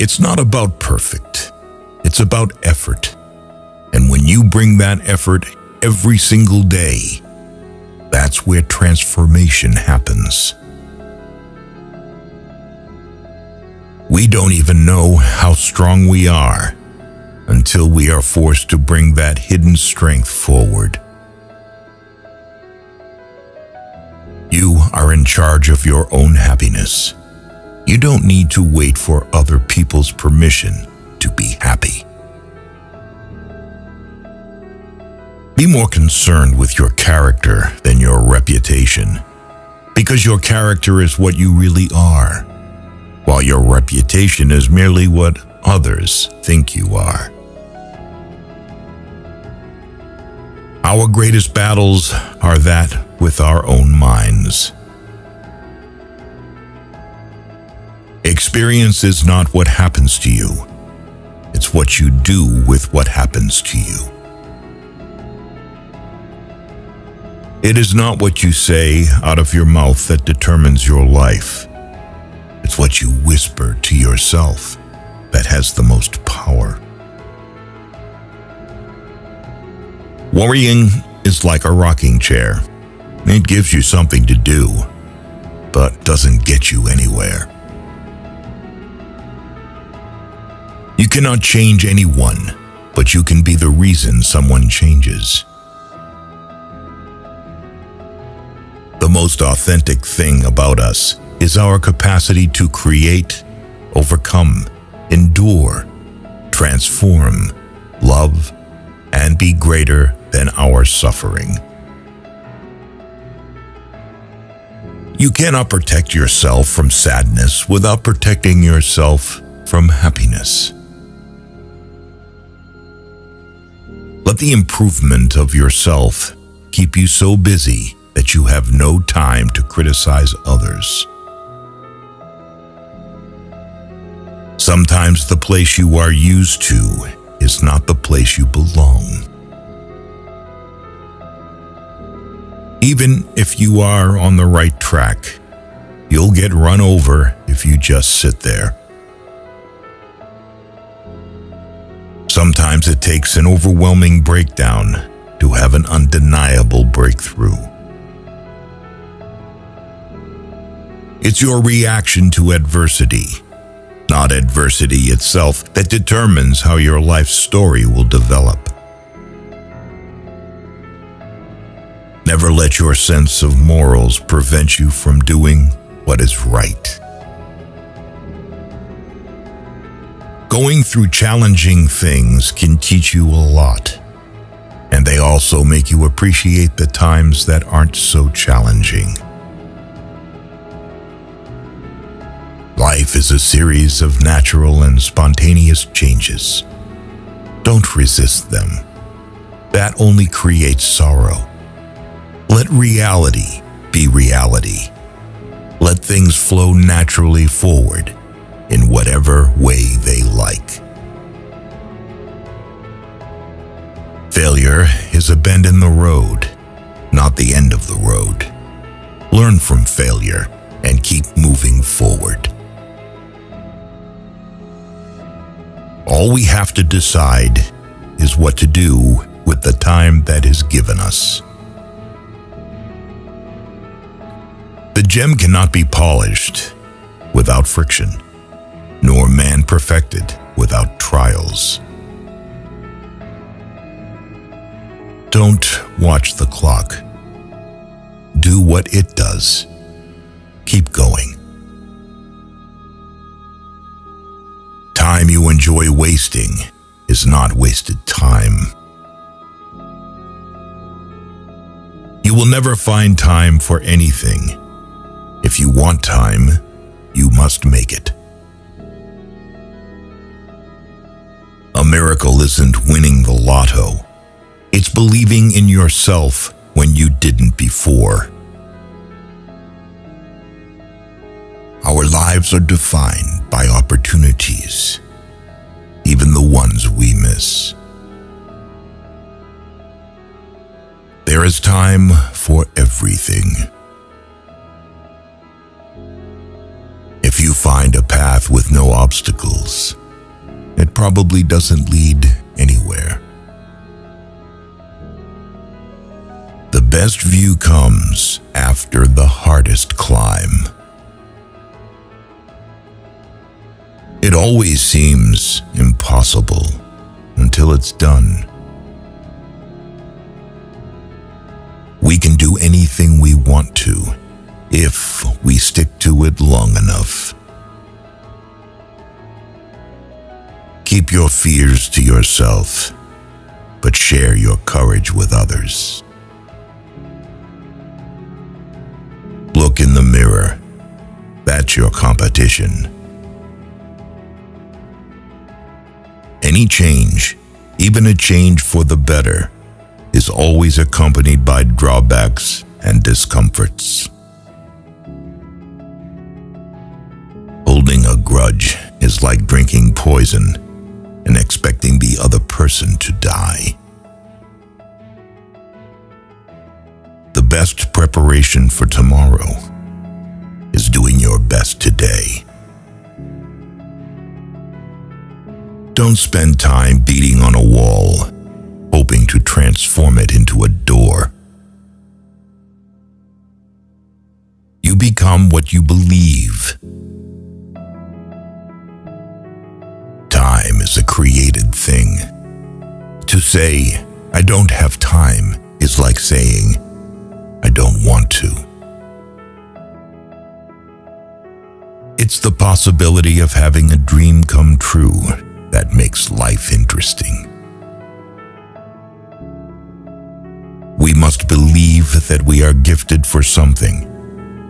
It's not about perfect. It's about effort. And when you bring that effort every single day, that's where transformation happens. We don't even know how strong we are until we are forced to bring that hidden strength forward. You are in charge of your own happiness. You don't need to wait for other people's permission to be happy. Be more concerned with your character than your reputation, because your character is what you really are, while your reputation is merely what others think you are. Our greatest battles are that with our own minds. Experience is not what happens to you. It's what you do with what happens to you. It is not what you say out of your mouth that determines your life. It's what you whisper to yourself that has the most power. Worrying is like a rocking chair. It gives you something to do, but doesn't get you anywhere. You cannot change anyone, but you can be the reason someone changes. The most authentic thing about us is our capacity to create, overcome, endure, transform, love, and be greater than our suffering. You cannot protect yourself from sadness without protecting yourself from happiness. Let the improvement of yourself keep you so busy that you have no time to criticize others. Sometimes the place you are used to is not the place you belong. Even if you are on the right track, you'll get run over if you just sit there. Sometimes it takes an overwhelming breakdown to have an undeniable breakthrough. It's your reaction to adversity, not adversity itself, that determines how your life story will develop. Never let your sense of morals prevent you from doing what is right. Going through challenging things can teach you a lot, and they also make you appreciate the times that aren't so challenging. Life is a series of natural and spontaneous changes. Don't resist them. That only creates sorrow. Let reality be reality. Let things flow naturally forward in whatever way they like. Failure is a bend in the road, not the end of the road. Learn from failure and keep moving forward. All we have to decide is what to do with the time that is given us. The gem cannot be polished without friction, nor man perfected without trials. Don't watch the clock. Do what it does. Keep going. Time you enjoy wasting is not wasted time. You will never find time for anything. If you want time, you must make it. A miracle isn't winning the lotto. It's believing in yourself when you didn't before. Our lives are defined by opportunities, even the ones we miss. There is time for everything. If you find a path with no obstacles, it probably doesn't lead anywhere. The best view comes after the hardest climb. It always seems impossible until it's done. We can do anything we want to if we stick to it long enough. Keep your fears to yourself, but share your courage with others. Look in the mirror. That's your competition. Any change, even a change for the better, is always accompanied by drawbacks and discomforts. Holding a grudge is like drinking poison and expecting the other person to die. The best preparation for tomorrow is doing your best today. Don't spend time beating on a wall, hoping to transform it into a door. You become what you believe. Time is a created thing. To say, "I don't have time," is like saying, "I don't want to." It's the possibility of having a dream come true that makes life interesting. We must believe that we are gifted for something,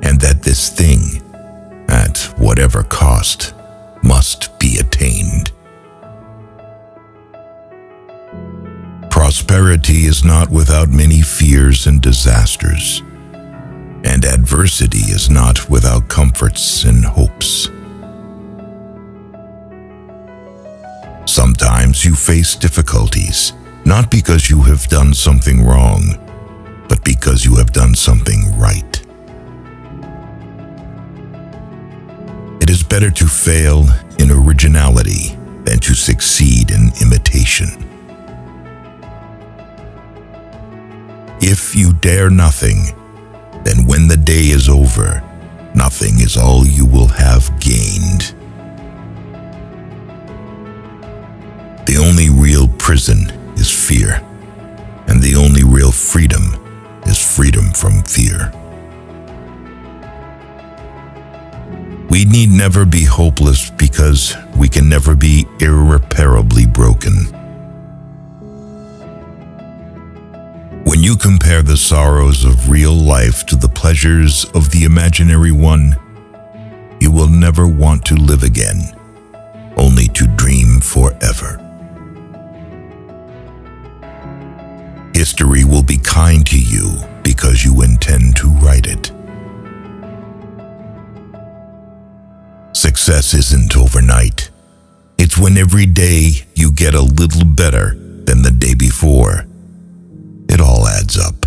and that this thing, at whatever cost, must be attained. Prosperity is not without many fears and disasters, and adversity is not without comforts and hopes. Sometimes you face difficulties, not because you have done something wrong, but because you have done something right. It is better to fail in originality than to succeed in imitation. If you dare nothing, then when the day is over, nothing is all you will have gained. The only real prison is fear, and the only real freedom is freedom from fear. We need never be hopeless because we can never be irreparably broken. When you compare the sorrows of real life to the pleasures of the imaginary one, you will never want to live again, only to dream forever. History will be kind to you because you intend to write it. Success isn't overnight. It's when every day you get a little better than the day before. It all adds up.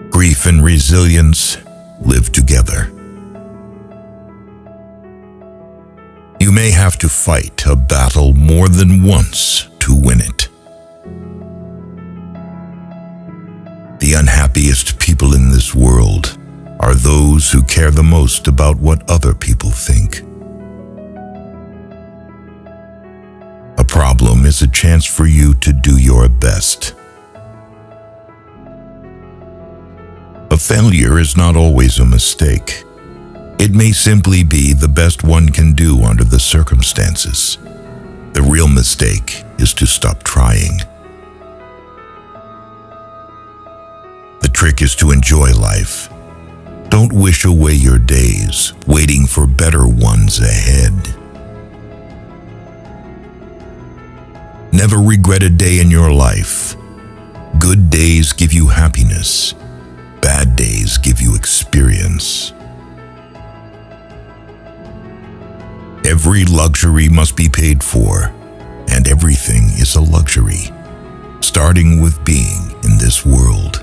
Grief and resilience live together. You may have to fight a battle more than once to win it. The unhappiest people in this world are those who care the most about what other people think. A problem is a chance for you to do your best. A failure is not always a mistake. It may simply be the best one can do under the circumstances. The real mistake is to stop trying. The trick is to enjoy life. Don't wish away your days, waiting for better ones ahead. Never regret a day in your life. Good days give you happiness. Bad days give you experience. Every luxury must be paid for, and everything is a luxury, starting with being in this world.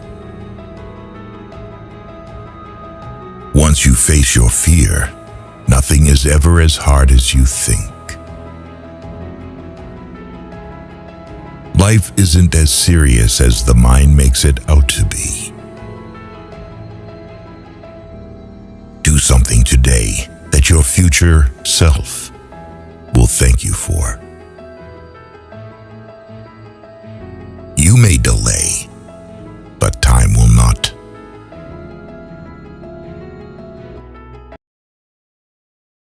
Once you face your fear, Nothing is ever as hard as you think. Life isn't as serious as the mind makes it out to be. Do something today that your future self will thank you for. You may delay,